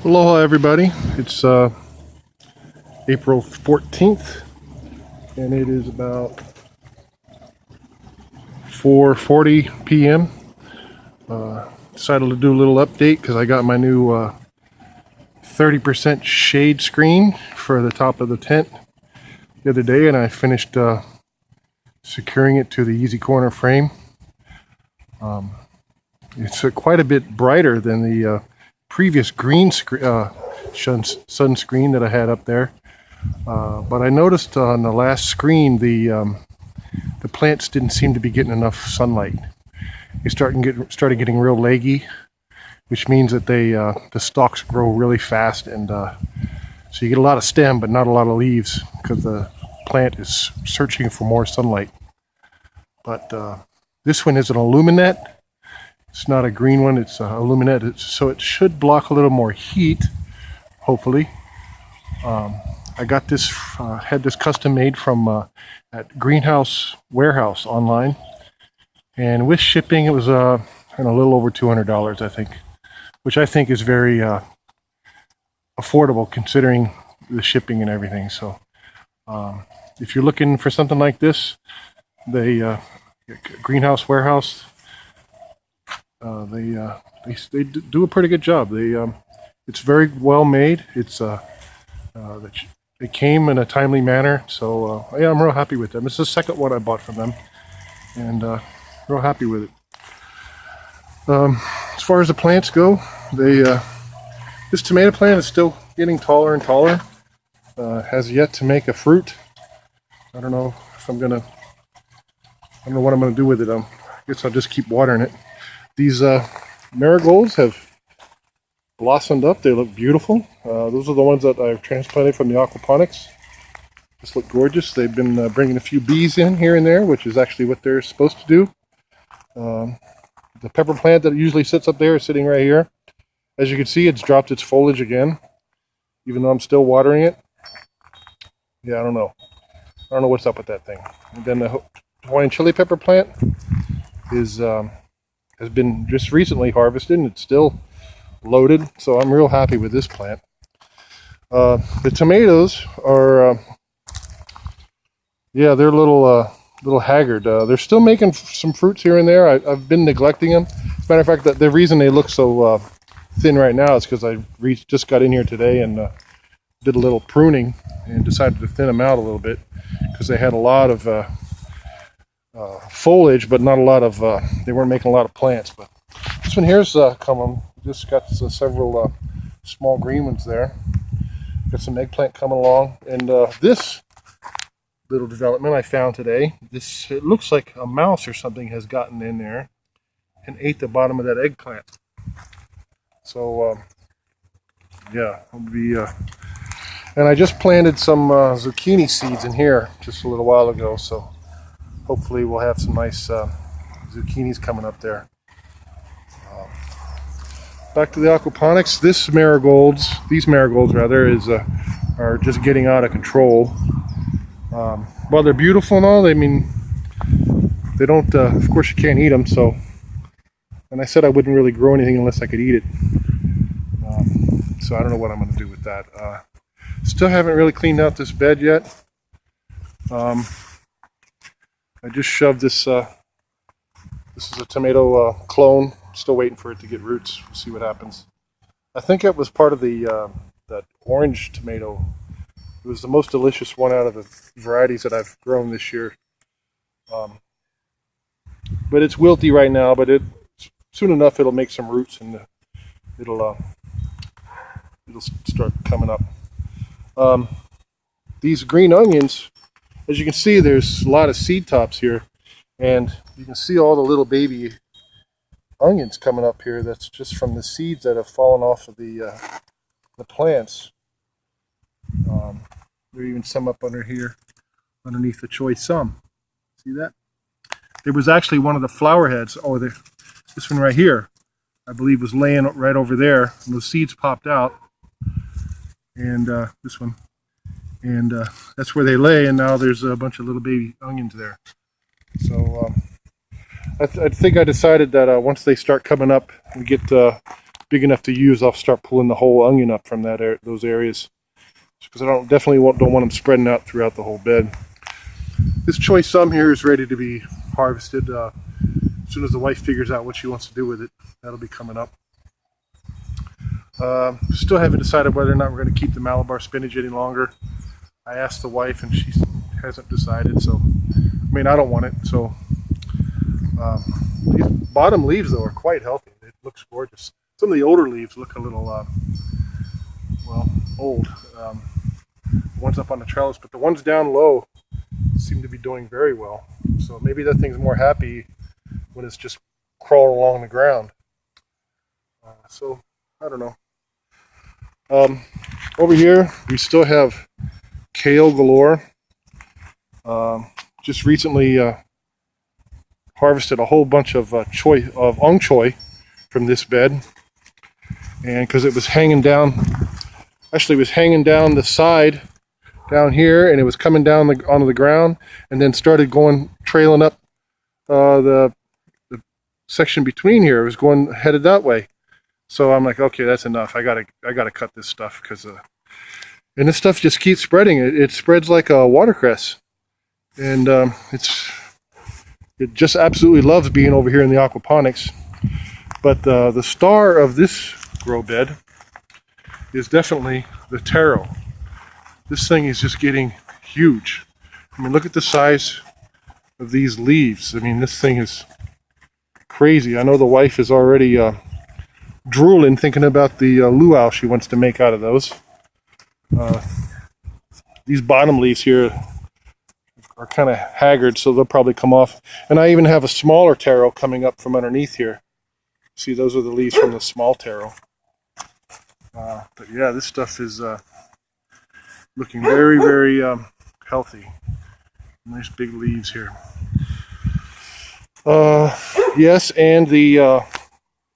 Aloha everybody, it's April 14th and it is about 4:40 p.m. Decided to do a little update because I got my new 30% shade screen for the top of the tent the other day, and I finished securing it to the easy corner frame. It's quite a bit brighter than the previous green sunscreen that I had up there, but I noticed on the last screen the plants didn't seem to be getting enough sunlight. They started getting real leggy, which means that the stalks grow really fast, and so you get a lot of stem but not a lot of leaves because the plant is searching for more sunlight. But this one is an aluminette. It's not a green one, it's a aluminette, so it should block a little more heat, hopefully. I got this, had this custom made from at Greenhouse Warehouse online, and with shipping it was a little over $200, I think, which I think is very affordable considering the shipping and everything. So if you're looking for something like this, Greenhouse Warehouse, they do a pretty good job. It's very well made. It came in a timely manner, so yeah, I'm real happy with them. It's the second one I bought from them, and real happy with it. As far as the plants go, this tomato plant is still getting taller and taller. Has yet to make a fruit. I don't know what I'm gonna do with it. I guess I'll just keep watering it. These marigolds have blossomed up. They look beautiful. Those are the ones that I've transplanted from the Aquaponics. Just look gorgeous. They've been bringing a few bees in here and there, which is actually what they're supposed to do. The pepper plant that usually sits up there is sitting right here. As you can see, it's dropped its foliage again, even though I'm still watering it. Yeah, I don't know what's up with that thing. And then the Hawaiian chili pepper plant has been just recently harvested, and it's still loaded, so I'm real happy with this plant. The tomatoes are, yeah, they're a little haggard. They're still making some fruits here and there. I've been neglecting them. As a matter of fact, the reason they look so thin right now is because I just got in here today and did a little pruning and decided to thin them out a little bit because they had a lot of foliage, but not a lot of, they weren't making a lot of plants. But this one here's coming. Just got several small green ones there. Got some eggplant coming along, and this little development I found today. It looks like a mouse or something has gotten in there and ate the bottom of that eggplant. So yeah, it'll be. And I just planted some zucchini seeds in here just a little while ago, so hopefully we'll have some nice zucchinis coming up there. Back to the aquaponics. These marigolds are just getting out of control. While they're beautiful and all, they don't. Of course, you can't eat them. So, and I said I wouldn't really grow anything unless I could eat it. So I don't know what I'm going to do with that. Still haven't really cleaned out this bed yet. I just shoved this. This is a tomato clone. Still waiting for it to get roots. We'll see what happens. I think it was part of that orange tomato. It was the most delicious one out of the varieties that I've grown this year. But it's wilty right now. But soon enough it'll make some roots, and it'll start coming up. These green onions, as you can see, there's a lot of seed tops here, and you can see all the little baby onions coming up here. That's just from the seeds that have fallen off of the plants. There are even some up under here, underneath the choy sum. See that? There was actually one of the flower heads. Oh, this one right here, I believe, was laying right over there, and those seeds popped out. And this one, and that's where they lay. And now there's a bunch of little baby onions there. So I think I decided that once they start coming up, we get big enough to use, I'll start pulling the whole onion up from those areas, because I don't want them spreading out throughout the whole bed. This choice sum here is ready to be harvested. As soon as the wife figures out what she wants to do with it, that'll be coming up. Still haven't decided whether or not we're going to keep the Malabar spinach any longer. I asked the wife and she hasn't decided, so I mean, I don't want it. So these bottom leaves though are quite healthy. It looks gorgeous. Some of the older leaves look a little well, old. The ones up on the trellis, but the ones down low seem to be doing very well. So maybe that thing's more happy when it's just crawling along the ground. So I don't know. Over here we still have kale galore. Just recently harvested a whole bunch of ong choy from this bed, and because it was hanging down, actually it was hanging down the side down here, and it was coming down onto the ground, and then started trailing up the section between here. It was headed that way. So I'm like, okay, that's enough. I gotta cut this stuff, because and this stuff just keeps spreading. It spreads like a watercress, and it just absolutely loves being over here in the aquaponics. But the star of this grow bed is definitely the taro. This thing is just getting huge. I mean, look at the size of these leaves. I mean, this thing is crazy. I know the wife is already drooling thinking about the luau she wants to make out of those. These bottom leaves here are kind of haggard, so they'll probably come off. And I even have a smaller taro coming up from underneath here. See, those are the leaves from the small taro. But yeah, this stuff is looking very, very healthy. Nice big leaves here. Yes, and the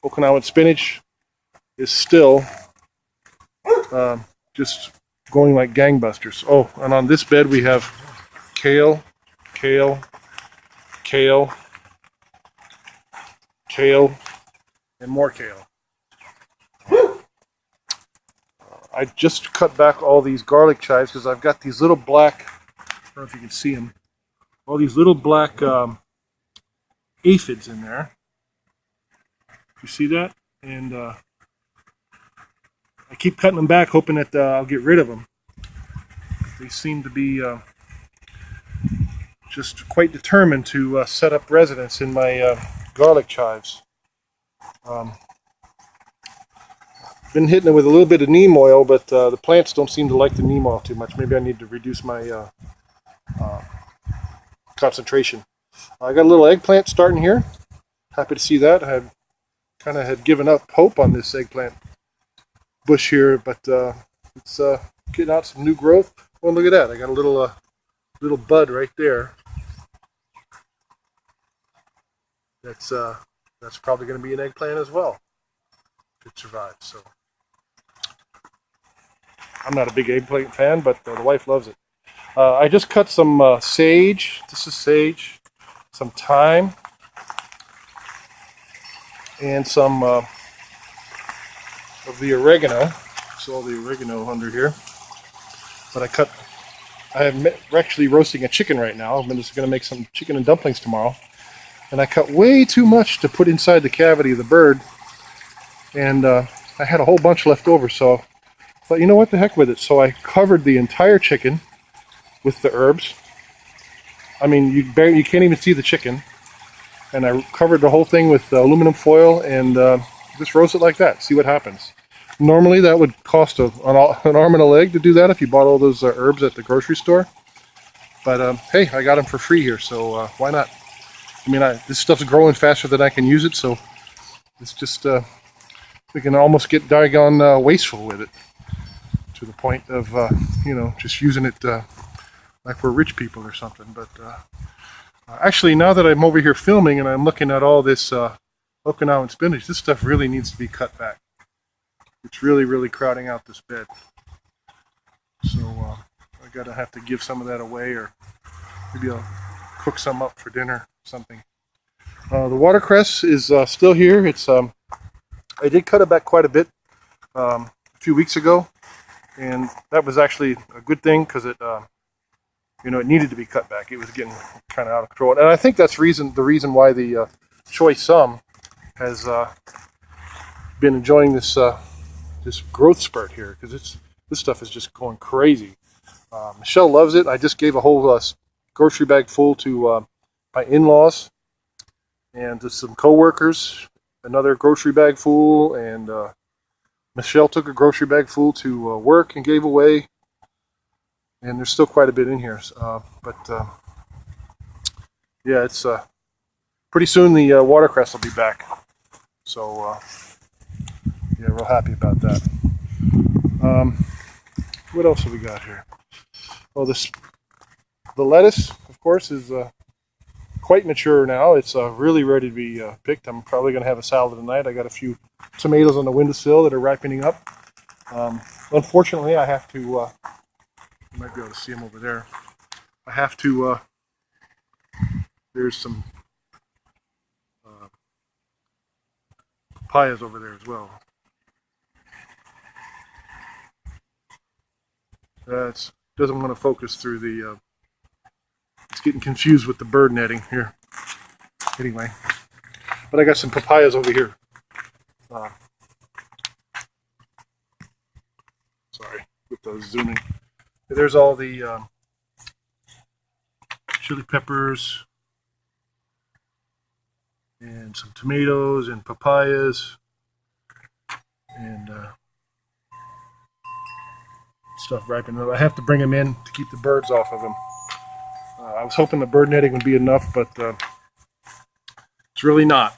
Okinawan spinach is still just going like gangbusters. Oh, and on this bed we have kale, kale, kale, kale, and more kale. I just cut back all these garlic chives because I've got these little black, I don't know if you can see them, all these little black aphids in there. You see that? And I keep cutting them back, hoping that I'll get rid of them. They seem to be just quite determined to set up residence in my garlic chives. Been hitting it with a little bit of neem oil, but the plants don't seem to like the neem oil too much. Maybe I need to reduce my concentration. I got a little eggplant starting here. Happy to see that. I kind of had given up hope on this eggplant bush here, but it's getting out some new growth. Well, look at that. I got a little bud right there. That's probably going to be an eggplant as well if it survives. So I'm not a big eggplant fan, but the wife loves it. I just cut some sage. This is sage. Some thyme. And some of the oregano. It's all the oregano under here. But I'm actually roasting a chicken right now. I'm just going to make some chicken and dumplings tomorrow. And I cut way too much to put inside the cavity of the bird. And I had a whole bunch left over, so I thought, you know what, the heck with it. So I covered the entire chicken with the herbs. I mean, you can't even see the chicken. And I covered the whole thing with aluminum foil and just roast it like that. See what happens. Normally that would cost an arm and a leg to do that if you bought all those herbs at the grocery store. But hey, I got them for free here, so why not? I mean, this stuff's growing faster than I can use it, so it's just, we can almost get doggone wasteful with it. To the point of, just using it like we're rich people or something. But actually, now that I'm over here filming and I'm looking at all this Okinawan spinach, this stuff really needs to be cut back. It's really, really crowding out this bed. So I have to give some of that away, or maybe I'll cook some up for dinner, something. The watercress is still here. It's I did cut it back quite a bit a few weeks ago, and that was actually a good thing because it, it needed to be cut back. It was getting kind of out of control, and I think that's the reason why the choy sum has been enjoying this this growth spurt here, because this stuff is just going crazy. Michelle loves it. I just gave a whole grocery bag full to my in-laws and to some co-workers, another grocery bag full, and Michelle took a grocery bag full to work and gave away, and there's still quite a bit in here. Yeah, it's pretty soon the watercress will be back, so yeah, real happy about that. What else have we got here? Oh, the lettuce, of course, is quite mature now. It's really ready to be picked. I'm probably going to have a salad tonight. I got a few tomatoes on the windowsill that are ripening up. Unfortunately, I have to, you might be able to see them over there. I have to, there's some papayas over there as well. That doesn't want to focus through the, it's getting confused with the bird netting here. Anyway, but I got some papayas over here. Sorry, with the zooming. There's all the chili peppers and some tomatoes and papayas and stuff ripening. I have to bring them in to keep the birds off of them. I was hoping the bird netting would be enough, but it's really not.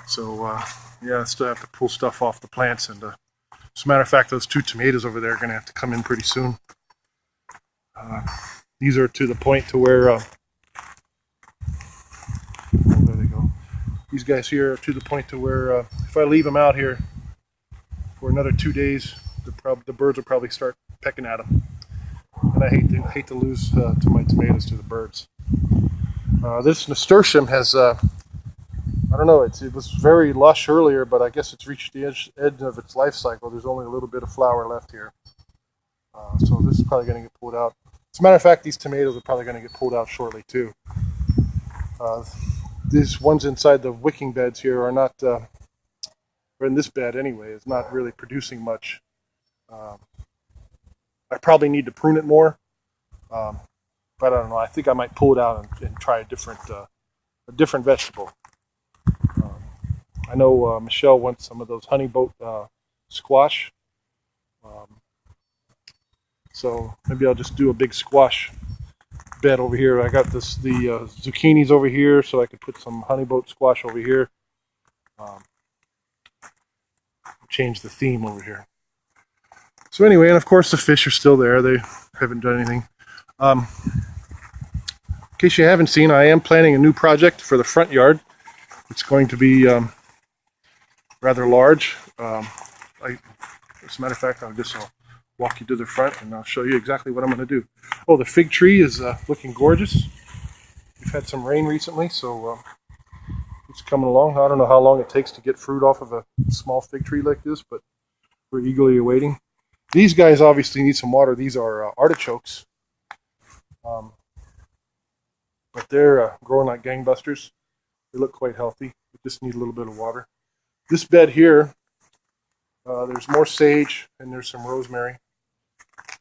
So yeah, I still have to pull stuff off the plants. And as a matter of fact, those 2 tomatoes over there are going to have to come in pretty soon. These are to the point to where oh, there they go. These guys here are to the point to where if I leave them out here for another 2 days, the birds will probably start pecking at them. And I hate to lose to my tomatoes to the birds. This nasturtium has, I don't know, it was very lush earlier, but I guess it's reached the edge of its life cycle. There's only a little bit of flower left here. So this is probably going to get pulled out. As a matter of fact, these tomatoes are probably going to get pulled out shortly too. These ones inside the wicking beds here are not, or in this bed anyway, is not really producing much. I probably need to prune it more, but I don't know. I think I might pull it out and try a different vegetable. I know Michelle wants some of those honey boat squash, so maybe I'll just do a big squash bed over here. I got the zucchinis over here, so I could put some honey boat squash over here. Change the theme over here. So anyway, and of course the fish are still there. They haven't done anything. In case you haven't seen, I am planning a new project for the front yard. It's going to be rather large. As a matter of fact, I'll walk you to the front and I'll show you exactly what I'm going to do. Oh, the fig tree is looking gorgeous. We've had some rain recently, so it's coming along. I don't know how long it takes to get fruit off of a small fig tree like this, but we're eagerly awaiting. These guys obviously need some water. These are artichokes, but they're growing like gangbusters. They look quite healthy. They just need a little bit of water. This bed here, there's more sage and there's some rosemary.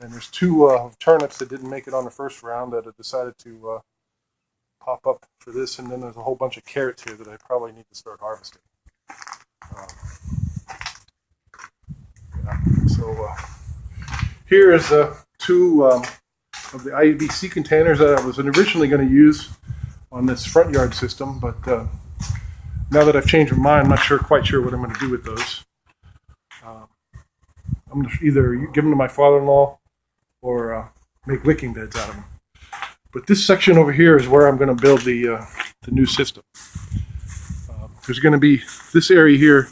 And there's 2 turnips that didn't make it on the first round that I decided to pop up for this. And then there's a whole bunch of carrots here that I probably need to start harvesting. So here is 2 of the IBC containers that I was originally going to use on this front yard system, but now that I've changed my mind, I'm not quite sure what I'm going to do with those. I'm going to either give them to my father-in-law or make wicking beds out of them. But this section over here is where I'm going to build the new system. There's going to be, this area here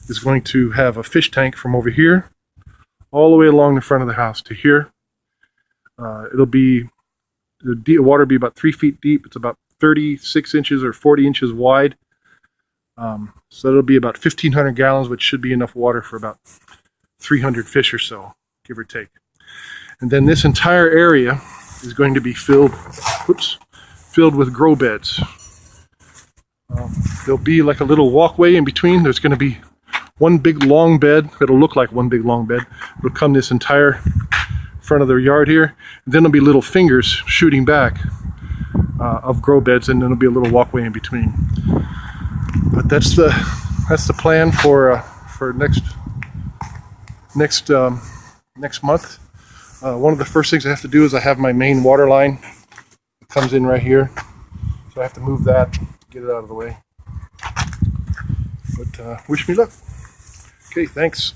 is going to have a fish tank from over here all the way along the front of the house to here. It'll be, the water will be about 3 feet deep. It's about 36 inches or 40 inches wide. So it'll be about 1,500 gallons, which should be enough water for about 300 fish or so, give or take. And then this entire area is going to be filled with grow beds. There'll be like a little walkway in between. There's going to be one big long bed. It'll look like one big long bed. It'll come this entire front of their yard here. And then there'll be little fingers shooting back of grow beds, and then there'll be a little walkway in between. But that's the plan for next month. One of the first things I have to do is I have my main water line. It comes in right here, so I have to move that, get it out of the way. But wish me luck. Okay, thanks.